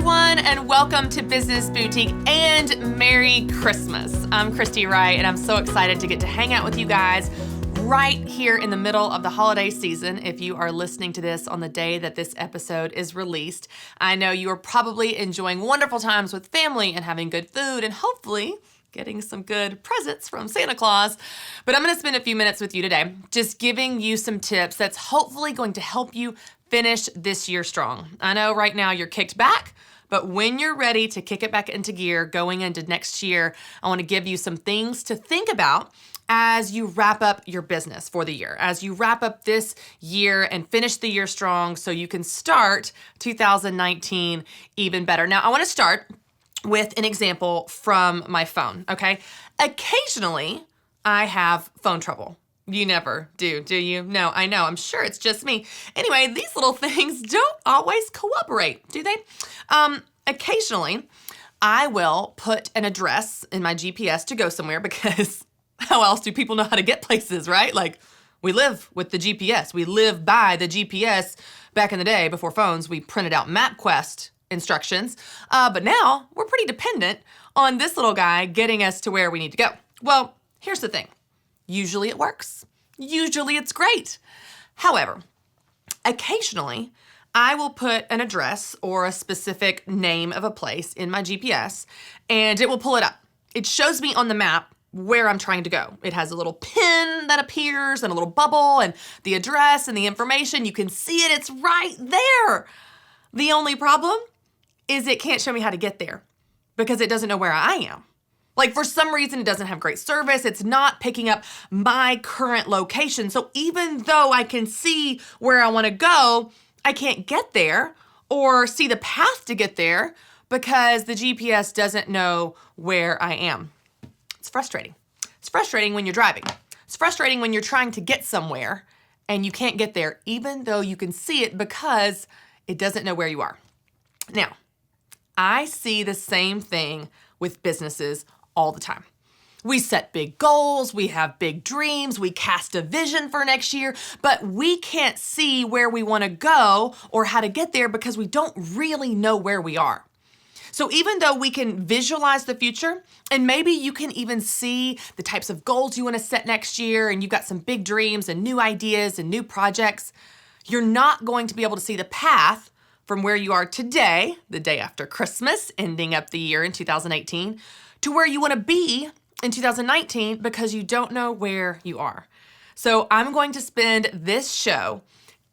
everyone, and welcome to Business Boutique and Merry Christmas. I'm Christy Wright, and I'm so excited to get to hang out with you guys right here in the middle of the holiday season. If you are listening to this on the day that this episode is released, I know you are probably enjoying wonderful times with family and having good food and hopefully getting some good presents from Santa Claus. But I'm going to spend a few minutes with you today just giving you some tips that's hopefully going to help you finish this year strong. I know right now you're kicked back, but when you're ready to kick it back into gear going into next year, I want to give you some things to think about as you wrap up your business for the year, as you wrap up this year and finish the year strong so you can start 2019 even better. Now, I want to start with an example from my phone, okay? Occasionally, I have phone trouble. You never do you? No, I know. I'm sure it's just me. Anyway, these little things don't always cooperate, do they? Occasionally, I will put an address in my GPS to go somewhere because how else do people know how to get places, right? Like, we live with the GPS. We live by the GPS. Back in the day, before phones, we printed out MapQuest instructions. But now, we're pretty dependent on this little guy getting us to where we need to go. Well, here's the thing. Usually it works. Usually it's great. However, occasionally I will put an address or a specific name of a place in my GPS and it will pull it up. It shows me on the map where I'm trying to go. It has a little pin that appears and a little bubble and the address and the information. You can see it. It's right there. The only problem is it can't show me how to get there because it doesn't know where I am. Like, for some reason, it doesn't have great service. It's not picking up my current location. So even though I can see where I want to go, I can't get there or see the path to get there because the GPS doesn't know where I am. It's frustrating. It's frustrating when you're driving. It's frustrating when you're trying to get somewhere and you can't get there, even though you can see it because it doesn't know where you are. Now, I see the same thing with businesses all the time. We set big goals, we have big dreams, we cast a vision for next year, but we can't see where we want to go or how to get there because we don't really know where we are. So even though we can visualize the future, and maybe you can even see the types of goals you want to set next year, and you've got some big dreams and new ideas and new projects, you're not going to be able to see the path from where you are today, the day after Christmas, ending up the year in 2018, to where you want to be in 2019 because you don't know where you are. So I'm going to spend this show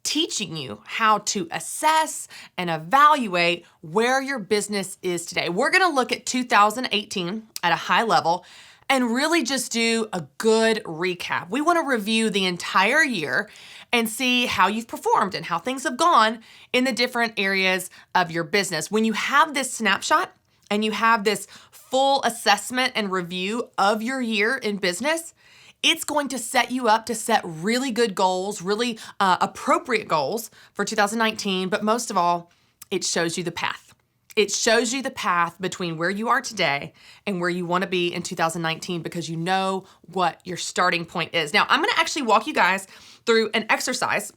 teaching you how to assess and evaluate where your business is today. We're going to look at 2018 at a high level and really just do a good recap. We want to review the entire year and see how you've performed and how things have gone in the different areas of your business. When you have this snapshot and you have this full assessment and review of your year in business, it's going to set you up to set really good goals, really appropriate goals for 2019. But most of all, it shows you the path. It shows you the path between where you are today and where you want to be in 2019 because you know what your starting point is. Now, I'm going to actually walk you guys through an exercise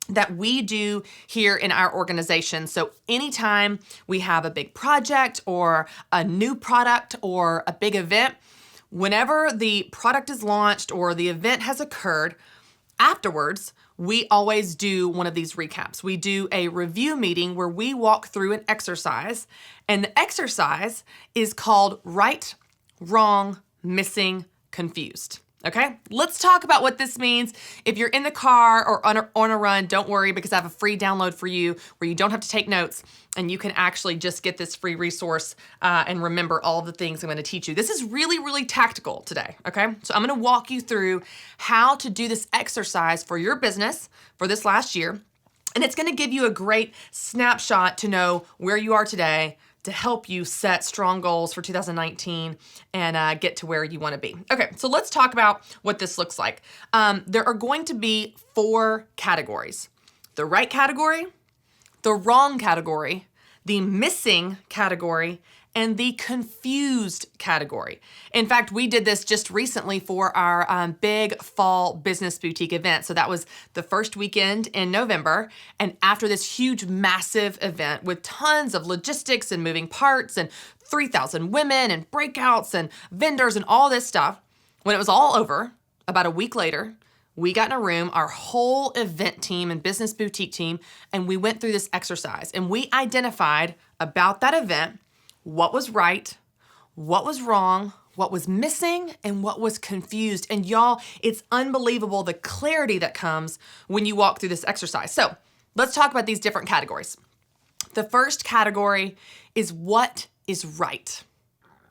that we do here in our organization. So anytime we have a big project or a new product or a big event, whenever the product is launched or the event has occurred, afterwards, we always do one of these recaps. We do a review meeting where we walk through an exercise, and the exercise is called Right, Wrong, Missing, Confused. Okay, let's talk about what this means. If you're in the car or on a run, don't worry because I have a free download for you where you don't have to take notes and you can actually just get this free resource and remember all the things I'm going to teach you. This is really, really tactical today, okay? So I'm going to walk you through how to do this exercise for your business for this last year, and it's going to give you a great snapshot to know where you are today, to help you set strong goals for 2019 and get to where you want to be. Okay, so let's talk about what this looks like. There are going to be 4 categories: the right category, the wrong category, the missing category, and the confused category. In fact, we did this just recently for our big fall business boutique event. So that was the first weekend in November. And after this huge, massive event with tons of logistics and moving parts and 3,000 women and breakouts and vendors and all this stuff, when it was all over, about a week later, we got in a room, our whole event team and business boutique team, and we went through this exercise and we identified about that event what was right, what was wrong, what was missing, and what was confused. And y'all, it's unbelievable the clarity that comes when you walk through this exercise. So let's talk about these different categories. The first category is what is right.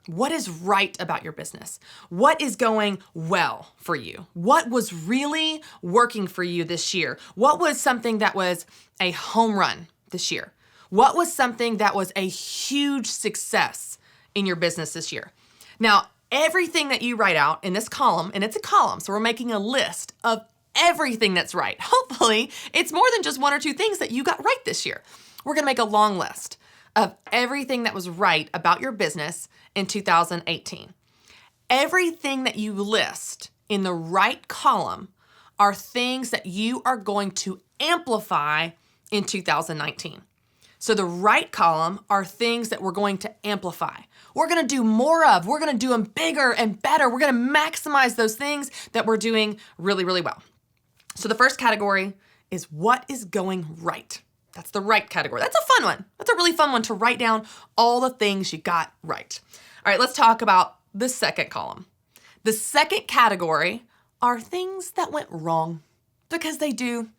What is right about your business? What is going well for you? What was really working for you this year? What was something that was a home run this year? What was something that was a huge success in your business this year? Now, everything that you write out in this column, and it's a column, so we're making a list of everything that's right. Hopefully, it's more than just one or two things that you got right this year. We're gonna make a long list of everything that was right about your business in 2018. Everything that you list in the right column are things that you are going to amplify in 2019. So the right column are things that we're going to amplify. We're gonna do more of, we're gonna do them bigger and better. We're gonna maximize those things that we're doing really, really well. So the first category is what is going right. That's the right category. That's a fun one. That's a really fun one to write down all the things you got right. All right, let's talk about the second column. The second category are things that went wrong, because they do.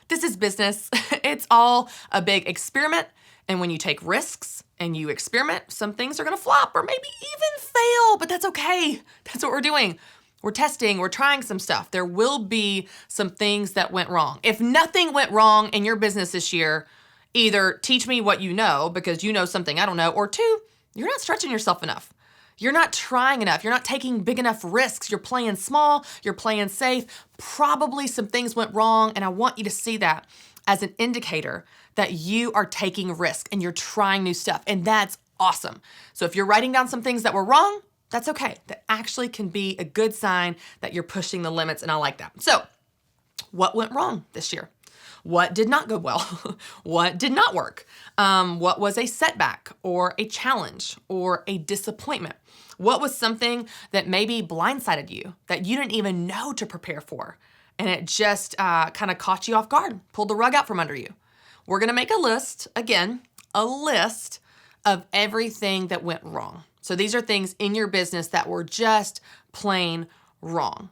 This is business. It's all a big experiment. And when you take risks and you experiment, some things are gonna flop or maybe even fail, but that's okay. That's what we're doing. We're testing, we're trying some stuff. There will be some things that went wrong. If nothing went wrong in your business this year, either teach me what you know because you know something I don't know, or two, you're not stretching yourself enough. You're not trying enough. You're not taking big enough risks. You're playing small, you're playing safe. Probably some things went wrong, and I want you to see that as an indicator that you are taking risk and you're trying new stuff, and that's awesome. So if you're writing down some things that were wrong, that's okay. That actually can be a good sign that you're pushing the limits, and I like that. So what went wrong this year? What did not go well? What did not work? What was a setback or a challenge or a disappointment? What was something that maybe blindsided you that you didn't even know to prepare for? And it just kind of caught you off guard, pulled the rug out from under you. We're gonna make a list, again, a list of everything that went wrong. So these are things in your business that were just plain wrong.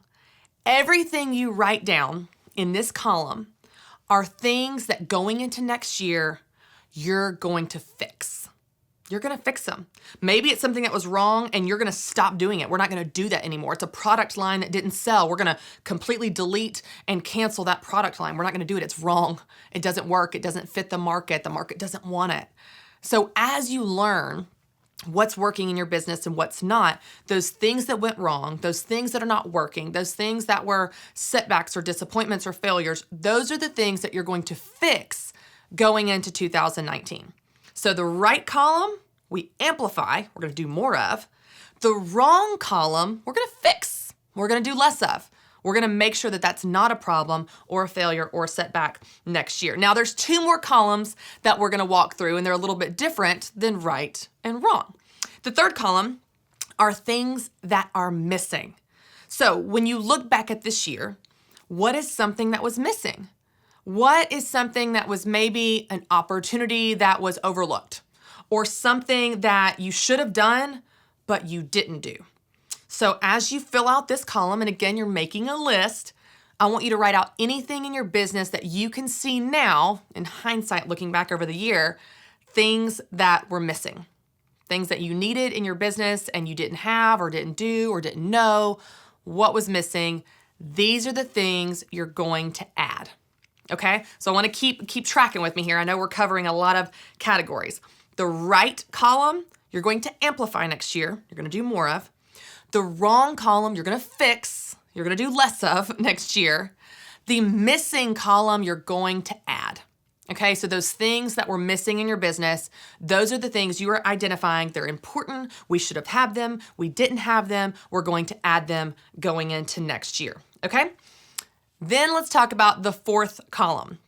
Everything you write down in this column are things that going into next year, you're going to fix. You're gonna fix them. Maybe it's something that was wrong and you're gonna stop doing it. We're not gonna do that anymore. It's a product line that didn't sell. We're gonna completely delete and cancel that product line. We're not gonna do it. It's wrong. It doesn't work. It doesn't fit the market. The market doesn't want it. So as you learn what's working in your business and what's not, those things that went wrong, those things that are not working, those things that were setbacks or disappointments or failures, those are the things that you're going to fix going into 2019. So the right column, we amplify, we're gonna do more of. The wrong column, we're gonna fix, we're gonna do less of. We're gonna make sure that that's not a problem or a failure or a setback next year. Now there's two more columns that we're gonna walk through, and they're a little bit different than right and wrong. The third column are things that are missing. So when you look back at this year, what is something that was missing? What is something that was maybe an opportunity that was overlooked, or something that you should have done, but you didn't do? So as you fill out this column, and again, you're making a list, I want you to write out anything in your business that you can see now, in hindsight, looking back over the year, things that were missing, things that you needed in your business and you didn't have or didn't do or didn't know what was missing. These are the things you're going to add. Okay, so I want to keep tracking with me here. I know we're covering a lot of categories. The right column, you're going to amplify next year. You're going to do more of. The wrong column, you're going to fix. You're going to do less of next year. The missing column, you're going to add. Okay, so those things that were missing in your business, those are the things you are identifying. They're important. We should have had them. We didn't have them. We're going to add them going into next year. Okay? Then let's talk about the fourth column.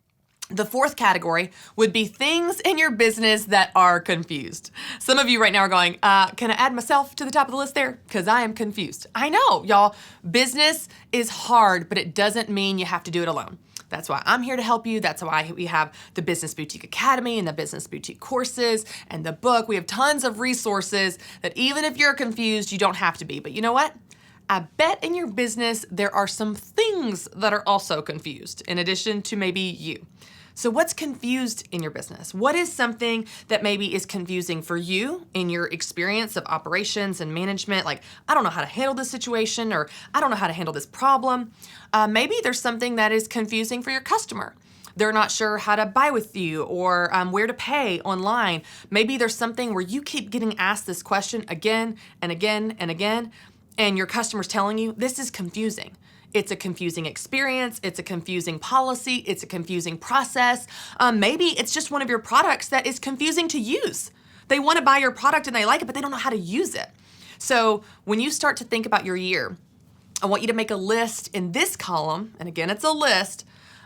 The fourth category would be things in your business that are confused. Some of you right now are going, can I add myself to the top of the list there? Because I am confused. I know, y'all. Business is hard, but it doesn't mean you have to do it alone. That's why I'm here to help you. That's why we have the Business Boutique Academy and the Business Boutique courses and the book. We have tons of resources that even if you're confused, you don't have to be. But you know what? I bet in your business, there are some things that are also confused in addition to maybe you. So what's confused in your business? What is something that maybe is confusing for you in your experience of operations and management? Like, I don't know how to handle this situation, or I don't know how to handle this problem. Maybe there's something that is confusing for your customer. They're not sure how to buy with you or where to pay online. Maybe there's something where you keep getting asked this question again and again and again, and your customer's telling you this is confusing. It's a confusing experience. It's a confusing policy. It's a confusing process. Maybe it's just one of your products that is confusing to use. They want to buy your product and they like it, but they don't know how to use it. So when you start to think about your year, I want you to make a list in this column, and again, it's a list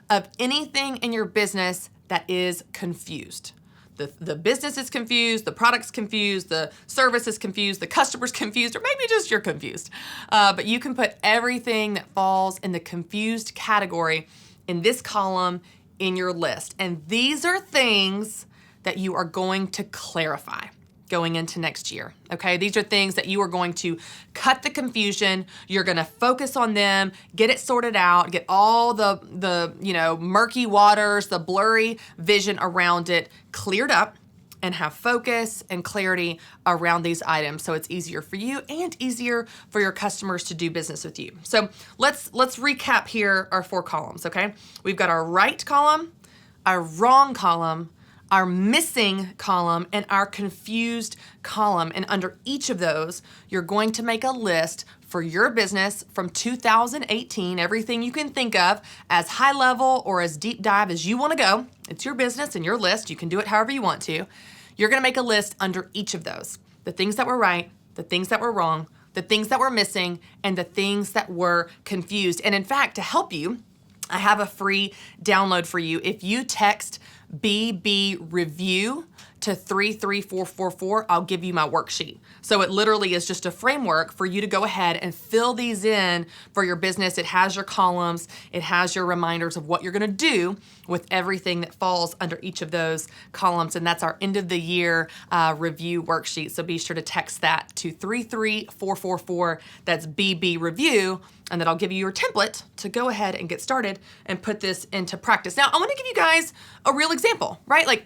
of anything in your business that is confused. The business is confused, the product's confused, the service is confused, the customer's confused, or maybe just you're confused. But you can put everything that falls in the confused category in this column in your list. And these are things that you are going to clarify going into next year, okay? These are things that you are going to cut the confusion. You're gonna focus on them, get it sorted out, get all the murky waters, the blurry vision around it cleared up, and have focus and clarity around these items so it's easier for you and easier for your customers to do business with you. So let's recap here our 4 columns, okay? We've got our right column, our wrong column, our missing column, and our confused column. And under each of those, you're going to make a list for your business from 2018, everything you can think of as high level or as deep dive as you want to go. It's your business and your list. You can do it however you want to. You're going to make a list under each of those. The things that were right, the things that were wrong, the things that were missing, and the things that were confused. And in fact, to help you, I have a free download for you. If you text BB Review to 33444, I'll give you my worksheet. So it literally is just a framework for you to go ahead and fill these in for your business. It has your columns, it has your reminders of what you're gonna do with everything that falls under each of those columns, and that's our end of the year review worksheet. So be sure to text that to 33444, that's BB Review, and then I'll give you your template to go ahead and get started and put this into practice. Now, I wanna give you guys a real example, right? Like,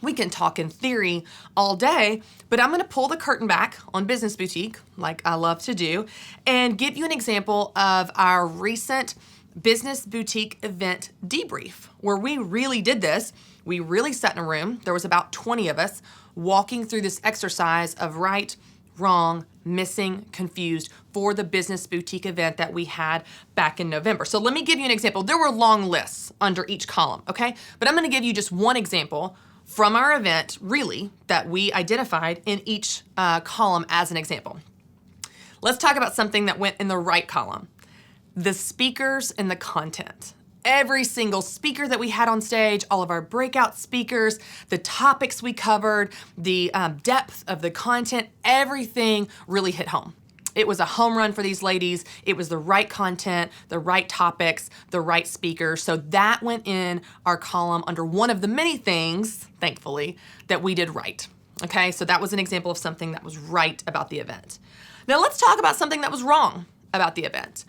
we can talk in theory all day, but I'm gonna pull the curtain back on Business Boutique, like I love to do, and give you an example of our recent Business Boutique event debrief, where we really did this. We really sat in a room. There was about 20 of us walking through this exercise of right, wrong, missing, confused for the Business Boutique event that we had back in November. So let me give you an example. There were long lists under each column, okay? But I'm gonna give you just one example from our event, really, that we identified in each column as an example. Let's talk about something that went in the right column. The speakers and the content. Every single speaker that we had on stage, all of our breakout speakers, the topics we covered, the depth of the content, everything really hit home. It was a home run for these ladies. It was the right content, the right topics, the right speakers. So that went in our column under one of the many things, thankfully, that we did right. Okay, so that was an example of something that was right about the event. Now let's talk about something that was wrong about the event.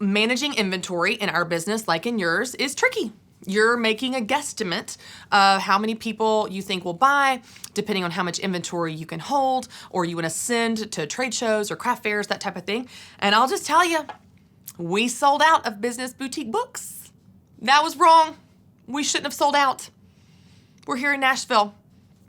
Managing inventory in our business, like in yours, is tricky. You're making a guesstimate of how many people you think will buy, depending on how much inventory you can hold, or you want to send to trade shows or craft fairs, that type of thing. And I'll just tell you, we sold out of Business Boutique books. That was wrong. We shouldn't have sold out. We're here in Nashville.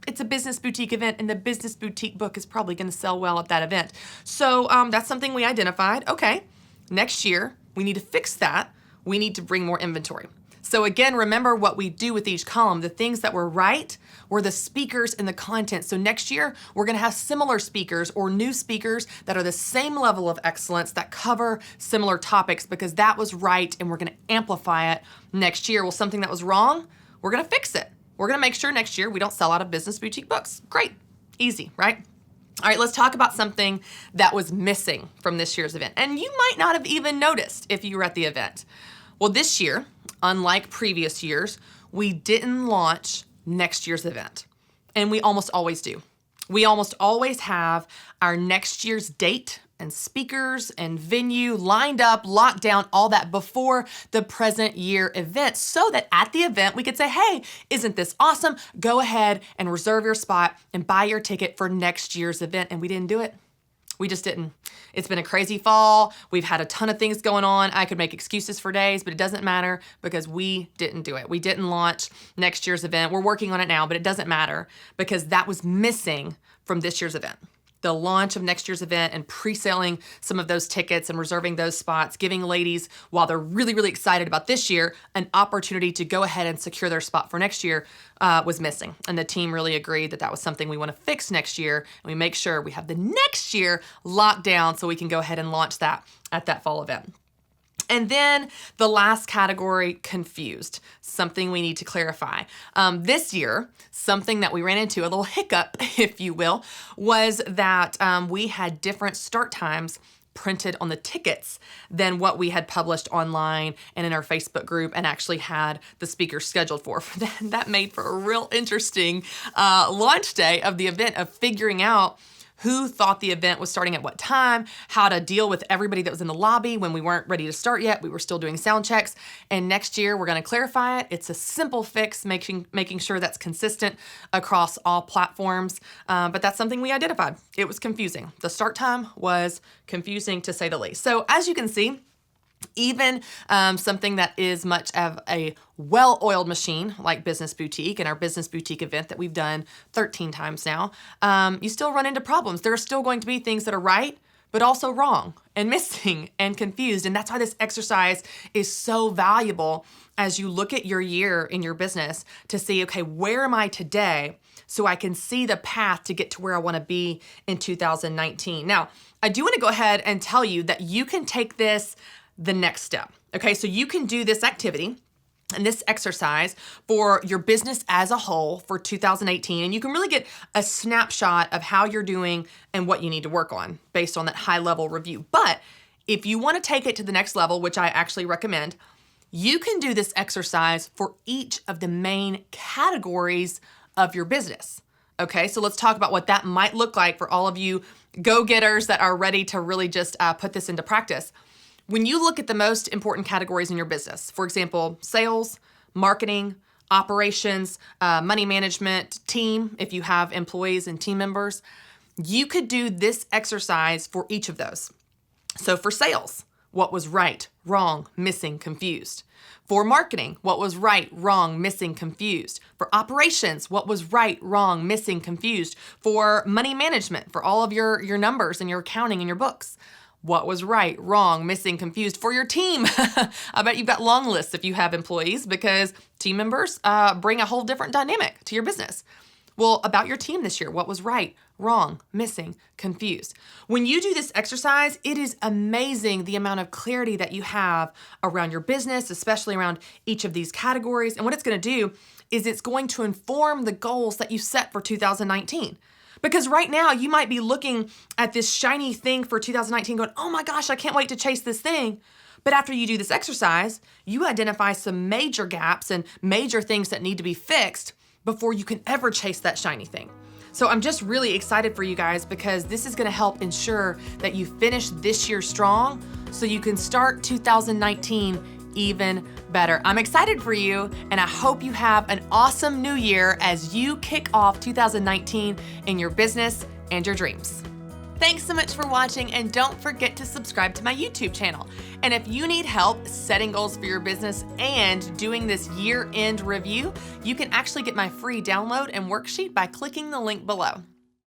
It's a Business Boutique event, and the Business Boutique book is probably going to sell well at that event. So that's something we identified. Okay, next year, we need to fix that. We need to bring more inventory. So again, remember what we do with each column. The things that were right were the speakers and the content. So next year, we're gonna have similar speakers or new speakers that are the same level of excellence that cover similar topics because that was right and we're gonna amplify it next year. Well, something that was wrong, we're gonna fix it. We're gonna make sure next year we don't sell out of Business Boutique books. Great, easy, right? All right, let's talk about something that was missing from this year's event. And you might not have even noticed if you were at the event. Well, this year, unlike previous years, we didn't launch next year's event. And we almost always do. We almost always have our next year's date and speakers and venue lined up, locked down, all that before the present year event so that at the event we could say, hey, isn't this awesome? Go ahead and reserve your spot and buy your ticket for next year's event. And we didn't do it. We just didn't. It's been a crazy fall. We've had a ton of things going on. I could make excuses for days, but it doesn't matter because we didn't do it. We didn't launch next year's event. We're working on it now, but it doesn't matter because that was missing from this year's event. The launch of next year's event and pre-selling some of those tickets and reserving those spots, giving ladies, while they're really, really excited about this year, an opportunity to go ahead and secure their spot for next year was missing. And the team really agreed that that was something we want to fix next year. And we make sure we have the next year locked down so we can go ahead and launch that at that fall event. And then the last category, confused, something we need to clarify. This year, something that we ran into, a little hiccup, if you will, was that we had different start times printed on the tickets than what we had published online and in our Facebook group and actually had the speakers scheduled for. That made for a real interesting launch day of the event of figuring out who thought the event was starting at what time, how to deal with everybody that was in the lobby when we weren't ready to start yet. We were still doing sound checks. And next year, we're gonna clarify it. It's a simple fix, making sure that's consistent across all platforms. But that's something we identified. It was confusing. The start time was confusing to say the least. So as you can see, even something that is much of a well-oiled machine like Business Boutique and our Business Boutique event that we've done 13 times now, you still run into problems. There are still going to be things that are right, but also wrong and missing and confused. And that's why this exercise is so valuable as you look at your year in your business to see, okay, where am I today? So I can see the path to get to where I want to be in 2019. Now, I do want to go ahead and tell you that you can take this the next step. Okay, so you can do this activity and this exercise for your business as a whole for 2018, and you can really get a snapshot of how you're doing and what you need to work on based on that high-level review. But if you want to take it to the next level, which I actually recommend, you can do this exercise for each of the main categories of your business. Okay, so let's talk about what that might look like for all of you go-getters that are ready to really just put this into practice. When you look at the most important categories in your business, for example, sales, marketing, operations, money management, team, if you have employees and team members, you could do this exercise for each of those. So for sales, what was right, wrong, missing, confused. For marketing, what was right, wrong, missing, confused. For operations, what was right, wrong, missing, confused. For money management, for all of your numbers and your accounting and your books. What was right, wrong, missing, confused. For your team, I bet you've got long lists if you have employees because team members bring a whole different dynamic to your business. Well, about your team this year, what was right, wrong, missing, confused. When you do this exercise, it is amazing the amount of clarity that you have around your business, especially around each of these categories. And what it's going to do is it's going to inform the goals that you set for 2019. Because right now you might be looking at this shiny thing for 2019 going, oh my gosh, I can't wait to chase this thing. But after you do this exercise, you identify some major gaps and major things that need to be fixed before you can ever chase that shiny thing. So I'm just really excited for you guys because this is gonna help ensure that you finish this year strong so you can start 2019 even better. I'm excited for you, and I hope you have an awesome new year as you kick off 2019 in your business and your dreams. Thanks so much for watching, and don't forget to subscribe to my YouTube channel. And if you need help setting goals for your business and doing this year-end review, you can actually get my free download and worksheet by clicking the link below.